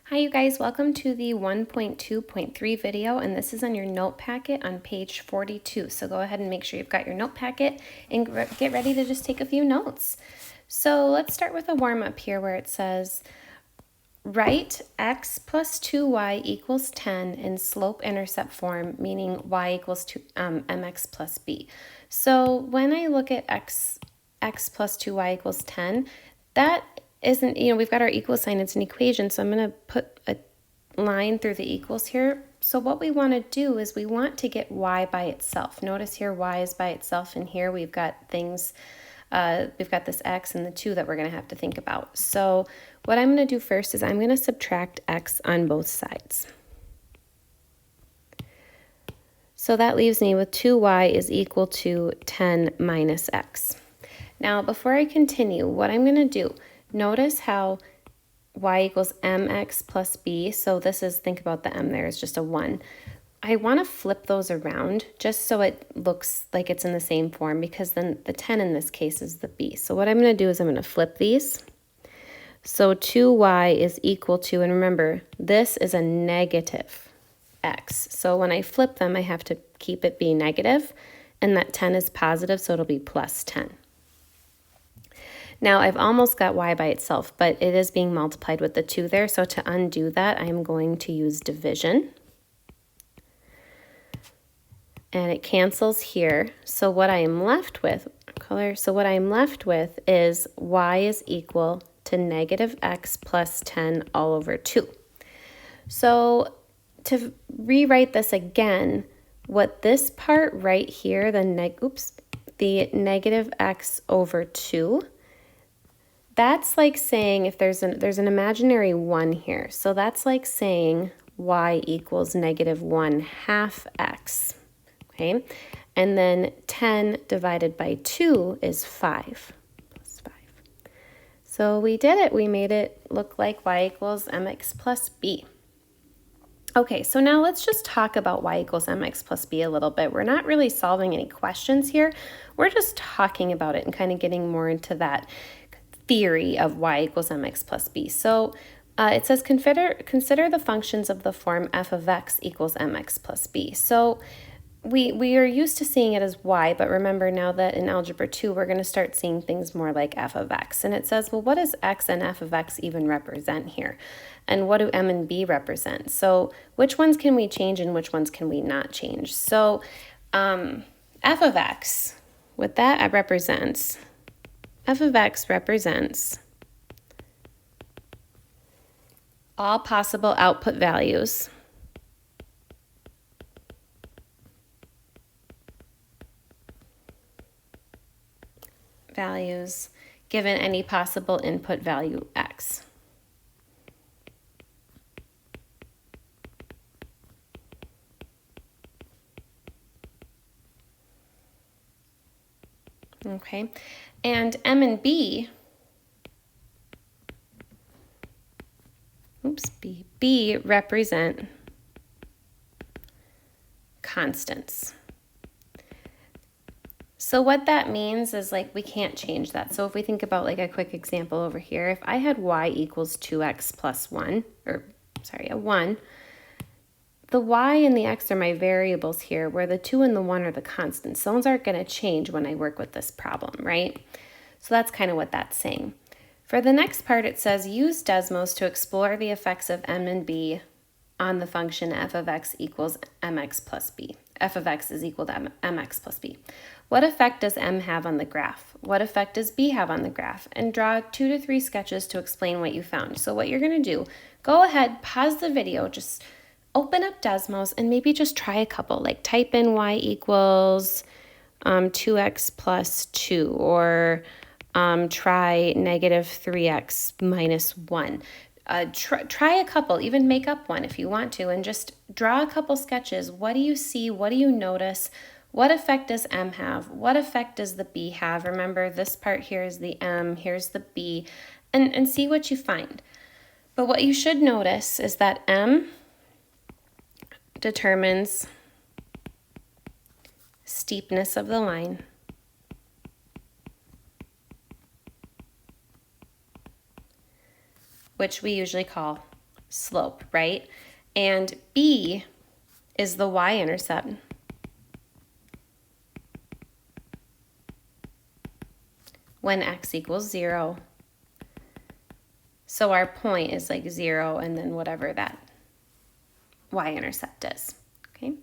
Hi you guys, welcome to the 1.2.3 video, and this is on your note packet on page 42. So go ahead and make sure you've got your note packet and get ready to just take a few notes. So let's start with a warm-up here where it says, write x plus 2y equals 10 in slope-intercept form, meaning y equals mx plus b. So when I look at x plus 2y equals 10, that isn't, we've got our equal sign, it's an equation, so I'm going to put a line through the equals here. So what we want to do is we want to get y by itself. Notice here y is by itself, and here we've got things, we've got this x and the 2 that we're going to have to think about. So what I'm going to do first is I'm going to subtract x on both sides. So that leaves me with 2y is equal to 10 minus x. Now before I continue, what I'm going to do, notice how y equals mx plus b, so this is, think about the m there, it's just a 1. I want to flip those around just so it looks like it's in the same form, because then the 10 in this case is the b. So what I'm going to do is I'm going to flip these. So 2y is equal to, and remember, this is a negative x. So when I flip them, I have to keep it be negative, and that 10 is positive, so it'll be plus 10. Now I've almost got y by itself, but it is being multiplied with the 2 there, so to undo that, I'm going to use division. And it cancels here, so what I am left with, is y is equal to negative x plus 10 all over 2. So to rewrite this again, what this part right here, the negative x over 2, that's like saying, if there's an imaginary 1 here, so that's like saying y equals negative 1/2 x, okay? And then 10 divided by 2 is 5, plus 5. So we did it. We made it look like y equals mx plus b. Okay, so now let's just talk about y equals mx plus b a little bit. We're not really solving any questions here. We're just talking about it and kind of getting more into that theory of y equals mx plus b. So it says consider the functions of the form f of x equals mx plus b. So we are used to seeing it as y, but remember now that in Algebra 2 we're going to start seeing things more like f of x. And it says, well, what does x and f of x even represent here? And what do m and b represent? So which ones can we change and which ones can we not change? So f of x, what that represents, f of x represents all possible output values given any possible input value x. Okay, and m and b, b represent constants. So what that means is, like, we can't change that. So if we think about like a quick example over here, if I had y equals 2x plus 1, or sorry, a 1, the y and the x are my variables here, where the 2 and the 1 are the constants. Those aren't going to change when I work with this problem, right? So that's kind of what that's saying. For the next part, it says, use Desmos to explore the effects of m and b on the function f of x equals mx plus b. F of x is equal to mx plus b. What effect does m have on the graph? What effect does b have on the graph? And draw 2 to 3 sketches to explain what you found. So what you're going to do, go ahead, pause the video, just open up Desmos and maybe just try a couple, like type in y equals 2x plus 2, or try negative 3x minus 1. Try a couple, even make up one if you want to, and just draw a couple sketches. What do you see? What do you notice? What effect does m have? What effect does the b have? Remember, this part here is the m, here's the b, and see what you find. But what you should notice is that m determines steepness of the line, which we usually call slope, right? And B is the y-intercept. When x equals 0. So our point is like 0 and then whatever that y-intercept is, okay?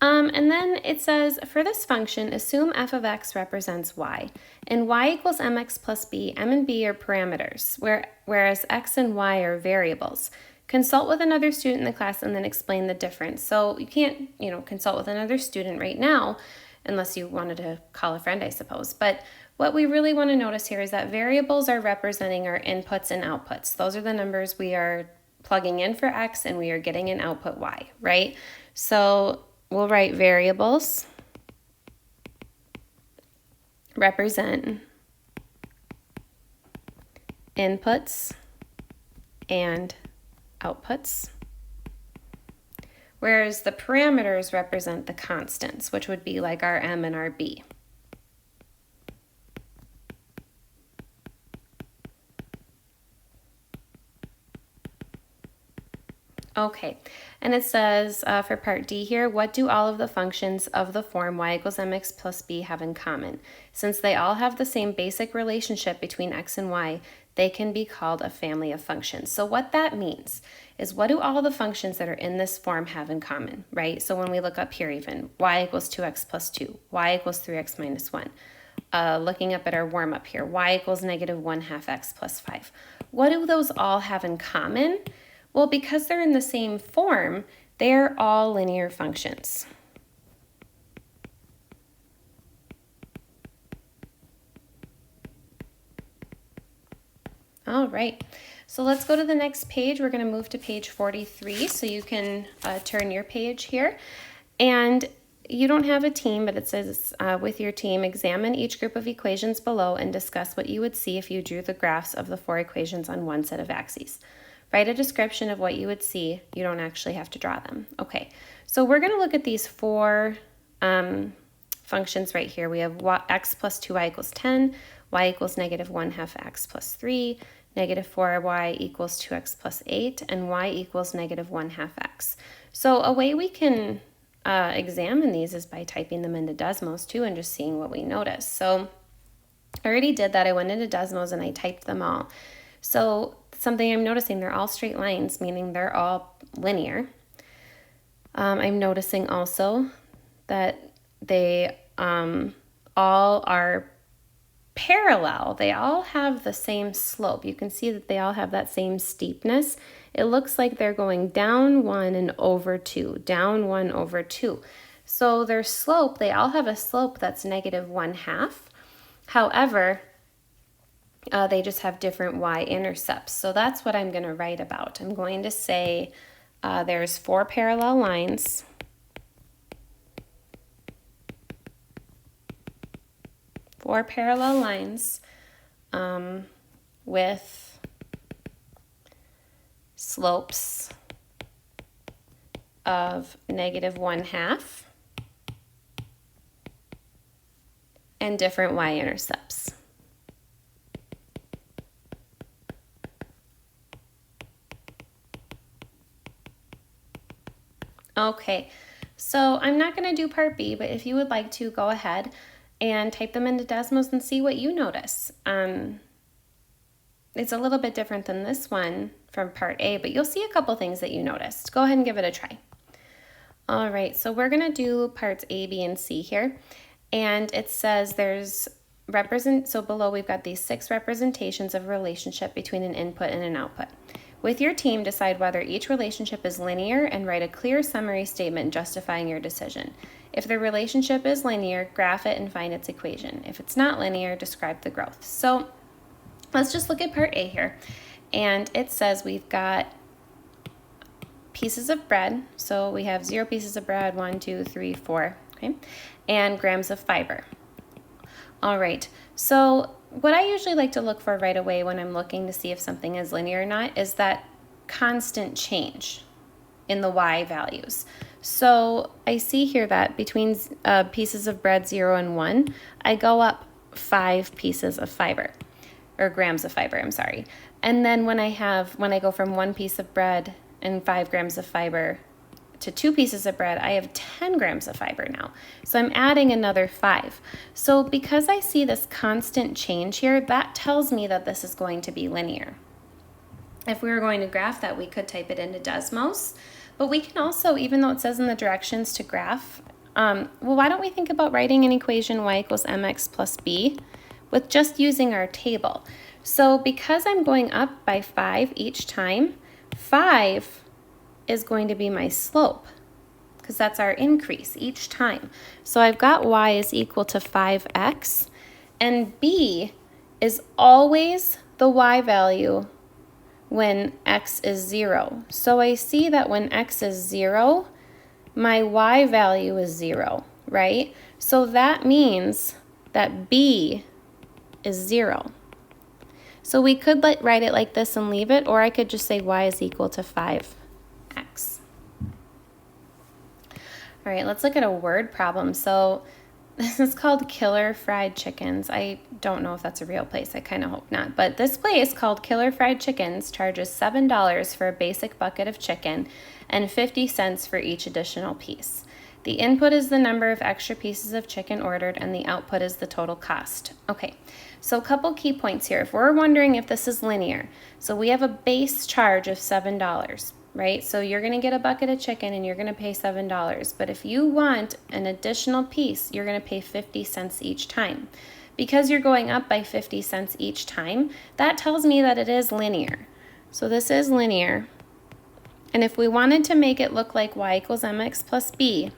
And then it says, for this function, assume f of x represents y. And y equals mx plus b, m and b are parameters, whereas x and y are variables. Consult with another student in the class and then explain the difference. So you can't, consult with another student right now, unless you wanted to call a friend, I suppose. But what we really want to notice here is that variables are representing our inputs and outputs. Those are the numbers we are plugging in for x and we are getting an output y, right? So we'll write variables represent inputs and outputs, whereas the parameters represent the constants, which would be like our m and our b. Okay, and it says for part D here, what do all of the functions of the form y equals mx plus b have in common? Since they all have the same basic relationship between x and y, they can be called a family of functions. So what that means is, what do all the functions that are in this form have in common, right? So when we look up here even, y equals 2x plus 2, y equals 3x minus 1. Looking up at our warm up here, y equals negative 1/2 x plus 5. What do those all have in common? Well, because they're in the same form, they're all linear functions. All right, so let's go to the next page. We're going to move to page 43, so you can turn your page here. And you don't have a team, but it says with your team, examine each group of equations below and discuss what you would see if you drew the graphs of the 4 equations on one set of axes. Write a description of what you would see. You don't actually have to draw them. Okay, so we're going to look at these 4 functions right here. We have x plus 2y equals 10, y equals negative 1/2 x plus 3, negative 4y equals 2x plus 8, and y equals negative 1/2 x. So a way we can examine these is by typing them into Desmos too and just seeing what we notice. So I already did that. I went into Desmos and I typed them all. So something I'm noticing, they're all straight lines, meaning they're all linear. I'm noticing also that they all are parallel. They all have the same slope. You can see that they all have that same steepness. It looks like they're going down 1 and over 2, down 1 over 2. So their slope, they all have a slope that's negative 1/2. However, they just have different y-intercepts. So that's what I'm going to write about. I'm going to say there's 4 parallel lines. With slopes of negative 1/2 and different y-intercepts. Okay, so I'm not going to do part B, but if you would like to, go ahead and type them into Desmos and see what you notice. It's a little bit different than this one from part A, but you'll see a couple things that you noticed. Go ahead and give it a try. All right, so we're going to do parts A, B, and C here. And it says so below we've got these 6 representations of a relationship between an input and an output. With your team, decide whether each relationship is linear and write a clear summary statement justifying your decision. If the relationship is linear, graph it and find its equation. If it's not linear, describe the growth. So let's just look at part A here. And it says we've got pieces of bread. So we have 0 pieces of bread, 1, 2, 3, 4, okay? And grams of fiber. All right, so what I usually like to look for right away when I'm looking to see if something is linear or not is that constant change in the y values. So I see here that between pieces of bread 0 and 1, I go up 5 pieces of fiber, or grams of fiber, I'm sorry. And then when I go from 1 piece of bread and 5 grams of fiber to 2 pieces of bread, I have 10 grams of fiber now. So I'm adding another 5. So because I see this constant change here, that tells me that this is going to be linear. If we were going to graph that, we could type it into Desmos, but we can also, even though it says in the directions to graph, well, why don't we think about writing an equation y equals mx plus b with just using our table. So because I'm going up by 5 each time, 5 is going to be my slope because that's our increase each time. So I've got y is equal to 5x, and b is always the y value when x is 0. So I see that when x is 0, my y value is 0, right? So that means that b is 0. So we could write it like this and leave it, or I could just say y is equal to 5x. All right, let's look at a word problem. So this is called Killer Fried Chickens. I don't know if that's a real place. I kind of hope not. But this place called Killer Fried Chickens charges $7 for a basic bucket of chicken and 50 cents for each additional piece. The input is the number of extra pieces of chicken ordered, and the output is the total cost. Okay, so a couple key points here. If we're wondering if this is linear, so we have a base charge of $7. Right? So you're going to get a bucket of chicken and you're going to pay $7. But if you want an additional piece, you're going to pay 50 cents each time. Because you're going up by 50 cents each time, that tells me that it is linear. So this is linear. And if we wanted to make it look like y equals mx plus b,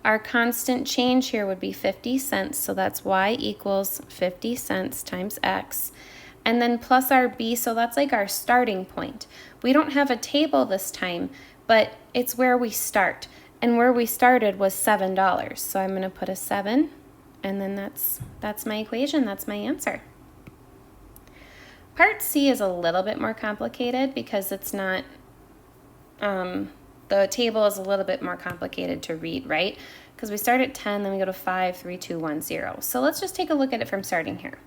our constant change here would be 50 cents. So that's y equals 50 cents times x. And then plus our b, so that's like our starting point. We don't have a table this time, but it's where we start. And where we started was $7. So I'm going to put a 7, and then that's my equation. That's my answer. Part C is a little bit more complicated because it's not, the table is a little bit more complicated to read, right? Because we start at 10, then we go to 5, 3, 2, 1, 0. So let's just take a look at it from starting here,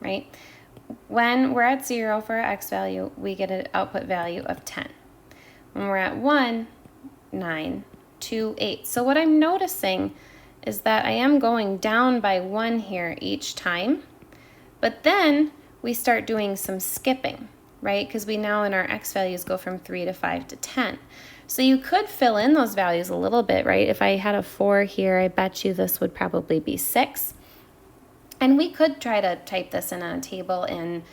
right? When we're at 0 for our x value, we get an output value of 10. When we're at 1, 9, 2, 8. So what I'm noticing is that I am going down by 1 here each time, but then we start doing some skipping, right? Because we now in our x values go from 3 to 5 to 10. So you could fill in those values a little bit, right? If I had a 4 here, I bet you this would probably be 6. And we could try to type this in a table in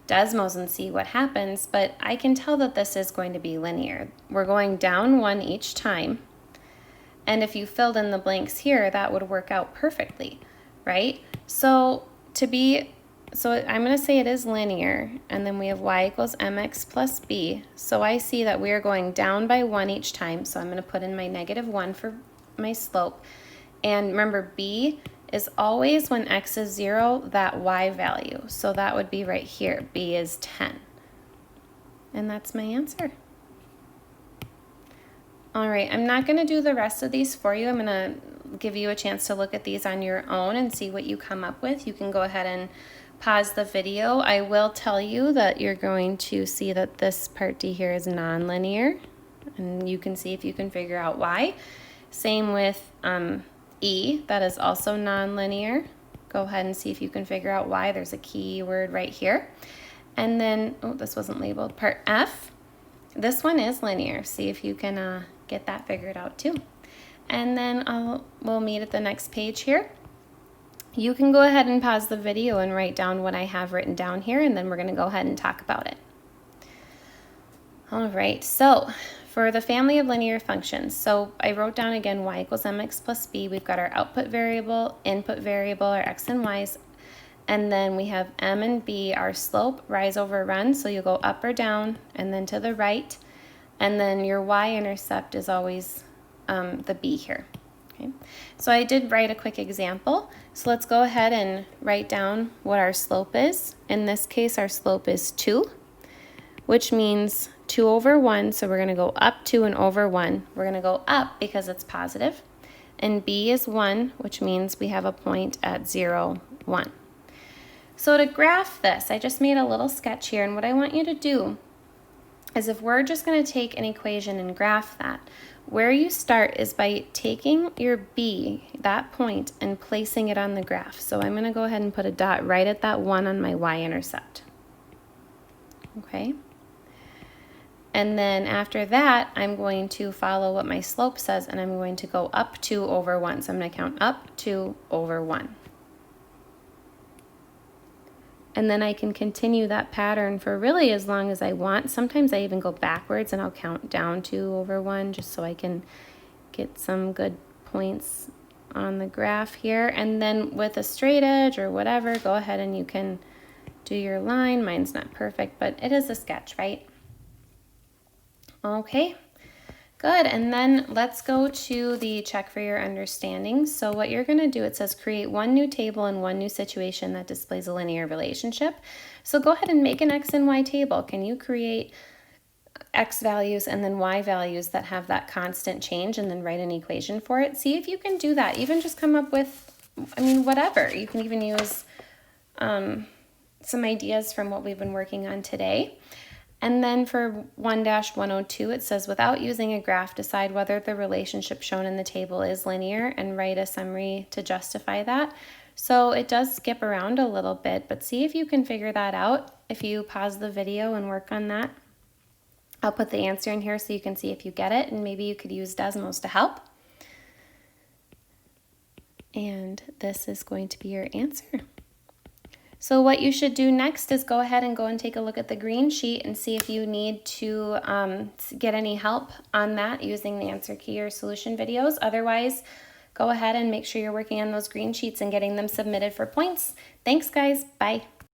Desmos and see what happens, but I can tell that this is going to be linear. We're going down 1 each time, and if you filled in the blanks here, that would work out perfectly, right? So I'm going to say it is linear, and then we have y equals mx plus b. So I see that we are going down by 1 each time, so I'm going to put in my -1 for my slope. And remember, b is always when x is 0, that y value. So that would be right here. B is 10. And that's my answer. All right, I'm not going to do the rest of these for you. I'm going to give you a chance to look at these on your own and see what you come up with. You can go ahead and pause the video. I will tell you that you're going to see that this part D here is nonlinear, and you can see if you can figure out why. Same with E, that is also nonlinear. Go ahead and see if you can figure out why. There's a key word right here. And then, oh, this wasn't labeled. Part F, this one is linear. See if you can get that figured out too. And then we'll meet at the next page here. You can go ahead and pause the video and write down what I have written down here, and then we're going to go ahead and talk about it. All right, so for the family of linear functions, so I wrote down again y equals mx plus b. We've got our output variable, input variable, our x and y's, and then we have m and b, our slope, rise over run, so you go up or down and then to the right, and then your y-intercept is always the b here. Okay. So I did write a quick example, so let's go ahead and write down what our slope is. In this case, our slope is 2, which means 2 over 1, so we're going to go up 2 and over 1. We're going to go up because it's positive. And b is 1, which means we have a point at 0, 1. So to graph this, I just made a little sketch here, and what I want you to do is if we're just going to take an equation and graph that, where you start is by taking your B, that point, and placing it on the graph. So I'm going to go ahead and put a dot right at that 1 on my y-intercept. Okay? And then after that, I'm going to follow what my slope says, and I'm going to go up 2 over 1. So I'm going to count up 2 over 1. And then I can continue that pattern for really as long as I want. Sometimes I even go backwards and I'll count down 2 over 1 just so I can get some good points on the graph here. And then with a straight edge or whatever, go ahead and you can do your line. Mine's not perfect, but it is a sketch, right? Okay, good. And then let's go to the check for your understanding. So what you're going to do, it says create one new table and one new situation that displays a linear relationship. So go ahead and make an X and Y table. Can you create X values and then Y values that have that constant change and then write an equation for it? See if you can do that. Even just come up with, I mean, whatever. You can even use some ideas from what we've been working on today. And then for 1-102, it says, without using a graph, decide whether the relationship shown in the table is linear and write a summary to justify that. So it does skip around a little bit, but see if you can figure that out. If you pause the video and work on that, I'll put the answer in here so you can see if you get it, and maybe you could use Desmos to help. And this is going to be your answer. So what you should do next is go ahead and take a look at the green sheet and see if you need to get any help on that using the answer key or solution videos. Otherwise, go ahead and make sure you're working on those green sheets and getting them submitted for points. Thanks, guys. Bye.